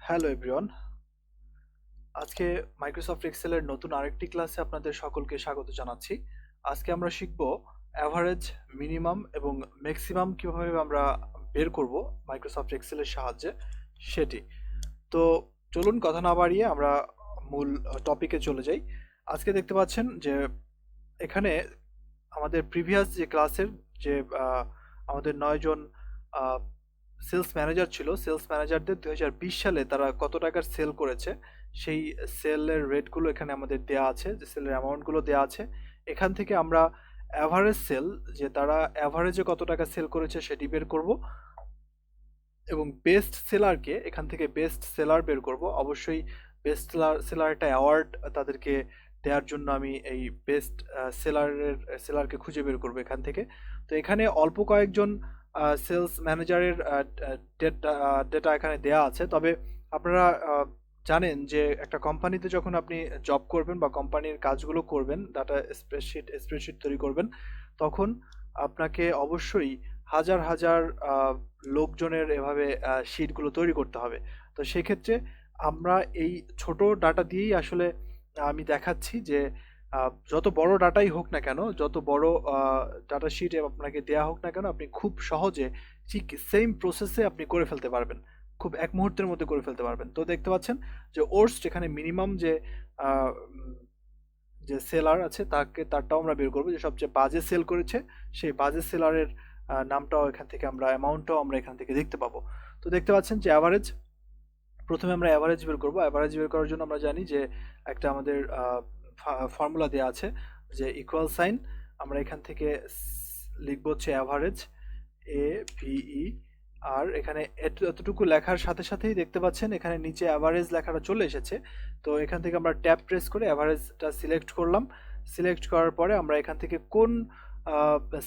Hello everyone. আজকে Microsoft এক্সেলের নতুন আরেকটি ক্লাসে আপনাদের সকলকে স্বাগত জানাচ্ছি। আজকে আমরা শিখব অ্যাভারেজ, মিনিমাম এবং ম্যাক্সিমাম কিভাবে আমরা বের করব মাইক্রোসফট এক্সেলের সাহায্যে সেটি। তো চলুন কথা না বাড়িয়ে আমরা মূল টপিকে চলে যাই। আজকে দেখতে পাচ্ছেন যে এখানে আমাদের প্রিভিয়াস যে ক্লাসের যে আমাদের 9 জন সেলস ম্যানেজার ছিল, সেলস ম্যানেজারদের 2020 সালে তারা কত টাকার সেল করেছে সেই সেলের রেটগুলো এখানে আমাদের দেয়া আছে, যে সেলের অ্যামাউন্টগুলো দেয়া আছে। এখান থেকে আমরা অ্যাভারেজ সেল, যে তারা অ্যাভারেজে কত টাকা সেল করেছে সেটি বের করব, এবং বেস্ট সেলারকে এখান থেকে বেস্ট সেলার বের করব। অবশ্যই বেস্ট সেলার একটা অ্যাওয়ার্ড তাদেরকে দেওয়ার জন্য আমি এই বেস্ট সেলারকে খুঁজে বের করব এখান থেকে। তো এখানে অল্প কয়েকজন সেলস ম্যানেজারের ডেটা এখানে দেয়া আছে। তবে আপনারা জানেন যে একটা কোম্পানিতে যখন আপনি জব করবেন বা কোম্পানির কাজগুলো করবেন, ডাটা স্প্রেডশিট তৈরি করবেন, তখন আপনাকে অবশ্যই হাজার হাজার লোকজনের এভাবে শিটগুলো তৈরি করতে হবে। তো সেক্ষেত্রে আমরা এই ছোট ডাটা দিয়েই আসলে আমি দেখাচ্ছি যে যত বড় ডাটাই হোক না কেন, যত বড় ডাটা শিট আপনাকে দেয়া হোক না কেন, আপনি খুব সহজে ঠিক সেম প্রসেসে আপনি করে ফেলতে পারবেন, খুব এক মুহূর্তের মধ্যে করে ফেলতে পারবেন। তো দেখতে পাচ্ছেন যে ওর্স্ট এখানে মিনিমাম যে আহ, উম, যে সেলার আছে তারটাও আমরা বের করবো, যে সবচেয়ে বাজে সেল করেছে সেই বাজে সেলারের নামটাও এখান থেকে আমরা, অ্যামাউন্টটাও আমরা এখান থেকে দেখতে পাবো। তো দেখতে পাচ্ছেন যে অ্যাভারেজ, প্রথমে আমরা অ্যাভারেজ বের করব। অ্যাভারেজ বের করার জন্য আমরা জানি যে একটা আমাদের ফর্মুলা দেওয়া আছে, যে ইকুয়াল সাইন, আমরা এখান থেকে লিখবো হচ্ছে অ্যাভারেজ, এ ভিই, আর এখানে এতটুকু লেখার সাথে সাথেই দেখতে পাচ্ছেন এখানে নিচে অ্যাভারেজ লেখাটা চলে এসেছে। তো এখান থেকে আমরা ট্যাব প্রেস করে অ্যাভারেজটা সিলেক্ট করলাম। সিলেক্ট করার পরে আমরা এখান থেকে কোন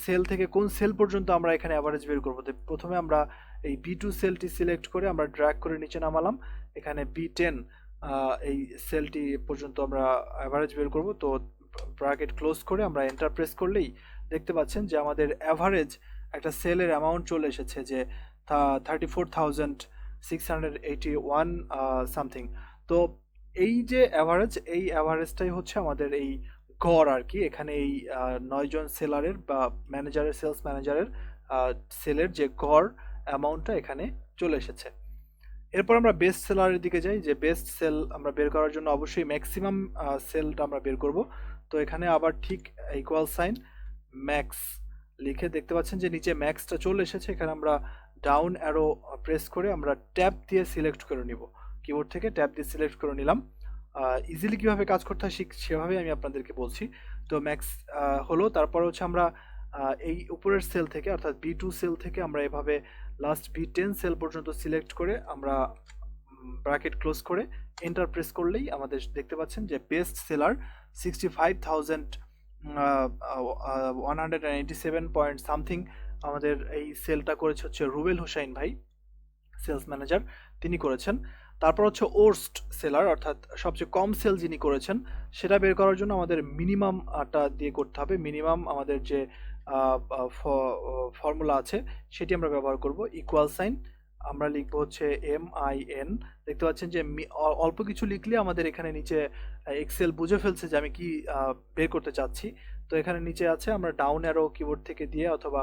সেল থেকে কোন সেল পর্যন্ত আমরা এখানে অ্যাভারেজ বের করবো। তো প্রথমে আমরা এই বি2 সেলটি সিলেক্ট করে আমরা ড্র্যাগ করে নিচে নামালাম। এখানে বি10 এই সেলটি পর্যন্ত আমরা অ্যাভারেজ বের করব। তো ব্র্যাকেট ক্লোজ করে আমরা এন্টার প্রেস করলেই দেখতে পাচ্ছেন যে আমাদের অ্যাভারেজ একটা সেলের অ্যামাউন্ট চলে এসেছে, যে 34,681 সামথিং। তো এই যে অ্যাভারেজ, এই অ্যাভারেজটাই হচ্ছে আমাদের এই গড় আর কি। এখানে এই 9 জন সেলারের বা ম্যানেজারের, সেলস ম্যানেজারের সেলের যে গড় অ্যামাউন্টটা এখানে চলে এসেছে। এরপর আমরা বেস্ট সেলারের দিকে যাই, যে বেস্ট সেল আমরা বের করার জন্য অবশ্যই ম্যাক্সিমাম সেলটা আমরা বের করব। তো এখানে আবার ঠিক ইকুয়াল সাইন ম্যাক্স লিখে দেখতে পাচ্ছেন যে নিচে ম্যাক্সটা চলে এসেছে। এখানে আমরা ডাউন অ্যারো প্রেস করে আমরা ট্যাব দিয়ে সিলেক্ট করে নিব, কিবোর্ড থেকে ট্যাব দিয়ে সিলেক্ট করে নিলাম। ইজিলি কিভাবে কাজ করতে হয় সেভাবেই আমি আপনাদেরকে বলছি। তো ম্যাক্স হলো, তারপর হচ্ছে আমরা এই উপরের সেল থেকে, অর্থাৎ বি2 সেল থেকে আমরা এভাবে লাস্ট বি10 সেল পর্যন্ত সিলেক্ট করে আমরা ব্র্যাকেট ক্লোজ করে এন্টার প্রেস করলেই আমাদের দেখতে পাচ্ছেন যে বেস্ট সেলার 65,187 পয়েন্ট সামথিং আমাদের এই সেলটা করেছে হচ্ছে রুবেল হোসাইন ভাই, সেলস ম্যানেজার, তিনি করেছেন। তারপর হচ্ছে ওর্স্ট সেলার, অর্থাৎ সবচেয়ে কম সেল যিনি করেছেন, সেটা বের করার জন্য আমাদের মিনিমামটা দিয়ে করতে হবে। মিনিমাম আমাদের যে ফর্মুলা আছে সেটি আমরা ব্যবহার করব, ইকুয়াল সাইন আমরা লিখবো হচ্ছে MIN। দেখতে পাচ্ছেন যে অল্প কিছু লিখলে আমাদের এখানে নিচে এক্সেল বুঝে ফেলছে যে আমি কি বের করতে চাচ্ছি। তো এখানে নিচে আছে, আমরা ডাউন অ্যারো কিবোর্ড থেকে দিয়ে অথবা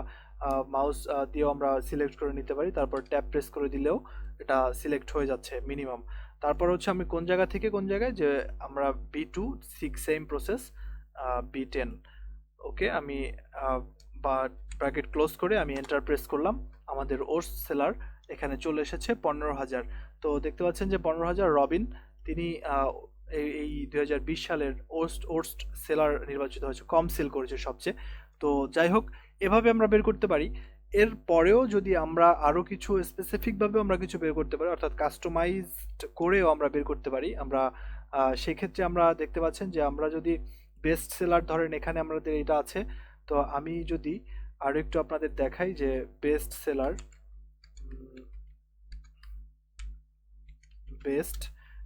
মাউস দিয়েও আমরা সিলেক্ট করে নিতে পারি। তারপর ট্যাব প্রেস করে দিলেও এটা সিলেক্ট হয়ে যাচ্ছে মিনিমাম। তারপর হচ্ছে আমি কোন জায়গা থেকে কোন জায়গায়, যে আমরা বি2 সেম প্রসেস, বি10। ওকে, আমি বা ব্র্যাকেট ক্লোজ করে আমি এন্টার প্রেস করলাম। আমাদের ওর্স্ট সেলার এখানে চলে এসেছে 15,000। তো দেখতে পাচ্ছেন যে 15,000 রবিন, তিনি এই 2020 সালের ওর্স্ট সেলার নির্বাচিত হয়েছে, কম সেল করেছে সবচেয়ে। তো যাই হোক, এভাবে আমরা বের করতে পারি। এর পরেও যদি আমরা আরও কিছু স্পেসিফিকভাবে আমরা কিছু বের করতে পারি, অর্থাৎ কাস্টমাইজড করেও আমরা বের করতে পারি। আমরা সেক্ষেত্রে আমরা দেখতে পাচ্ছেন যে আমরা যদি বেস্ট সেলার ধরেন, এখানে আমাদের এটা আছে। তো আমি যদি আরো একটু আপনাদের দেখাই যে বেস্ট সেলার, বেস্ট,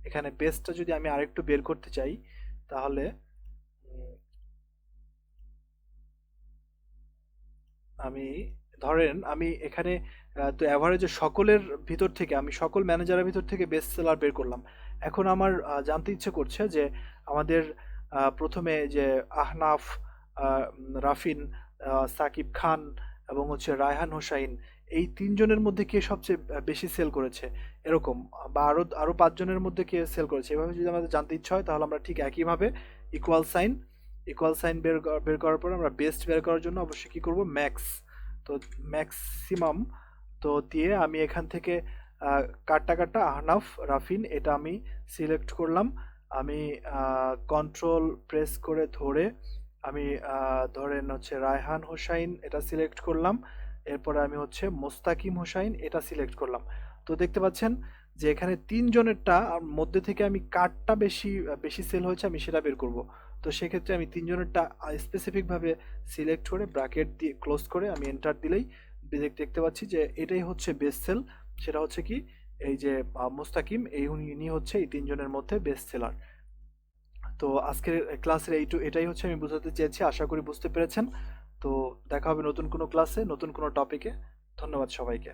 এখানে বেস্টটা যদি আমি আরেকটু বের করতে চাই, তাহলে উম, আমি ধরেন আমি এখানে তো অ্যাভারেজে সকলের ভিতর থেকে আমি সকল ম্যানেজারের ভিতর থেকে বেস্ট সেলার বের করলাম। এখন আমার জানতে ইচ্ছে করছে যে আমাদের প্রথমে যে আহনাফ, রাফিন, সাকিব খান এবং হচ্ছে রায়হান হোসাইন, এই তিনজনের মধ্যে কে সবচেয়ে বেশি সেল করেছে এরকম, বা আরো আরো পাঁচজনের মধ্যে কে সেল করেছে, এভাবে যদি আমাদের জানতে ইচ্ছা হয় তাহলে আমরা ঠিক একইভাবে ইকুয়াল সাইন বের করার পর আমরা বেস্ট বের করার জন্য অবশ্যই কি করব, ম্যাক্স। তো ম্যাক্সিমাম তো দিয়ে আমি এখান থেকে কাটটা কাটটা আহনাফ, রাফিন এটা আমি সিলেক্ট করলাম। আমি কন্ট্রোল প্রেস করে ধরে আমি ধরেন হচ্ছে রায়হান হোসাইন এটা সিলেক্ট করলাম। এরপরে আমি হচ্ছে মোস্তাকিম হোসাইন এটা সিলেক্ট করলাম। তো দেখতে পাচ্ছেন যে এখানে তিনজনেরটা মধ্যে থেকে আমি কারটা বেশি বেশি সেল হয়েছে আমি সেটা বের করব। তো সেক্ষেত্রে আমি তিনজনেরটা স্পেসিফিকভাবে সিলেক্ট করে ব্র্যাকেট দিয়ে ক্লোজ করে আমি এন্টার দিলেই দেখতে পাচ্ছি যে এটাই হচ্ছে বেস্ট সেল। সেটা হচ্ছে কি, এই যে মোস্তাকিম, ইনি হচ্ছে এই তিনজনের মধ্যে বেস্ট সেলার। তো আজকের ক্লাসের এটাই হচ্ছে আমি বোঝাতে চেয়েছি, আশা করি বুঝতে পেরেছেন। তো দেখা হবে নতুন কোনো ক্লাসে নতুন কোনো টপিকে। ধন্যবাদ সবাইকে।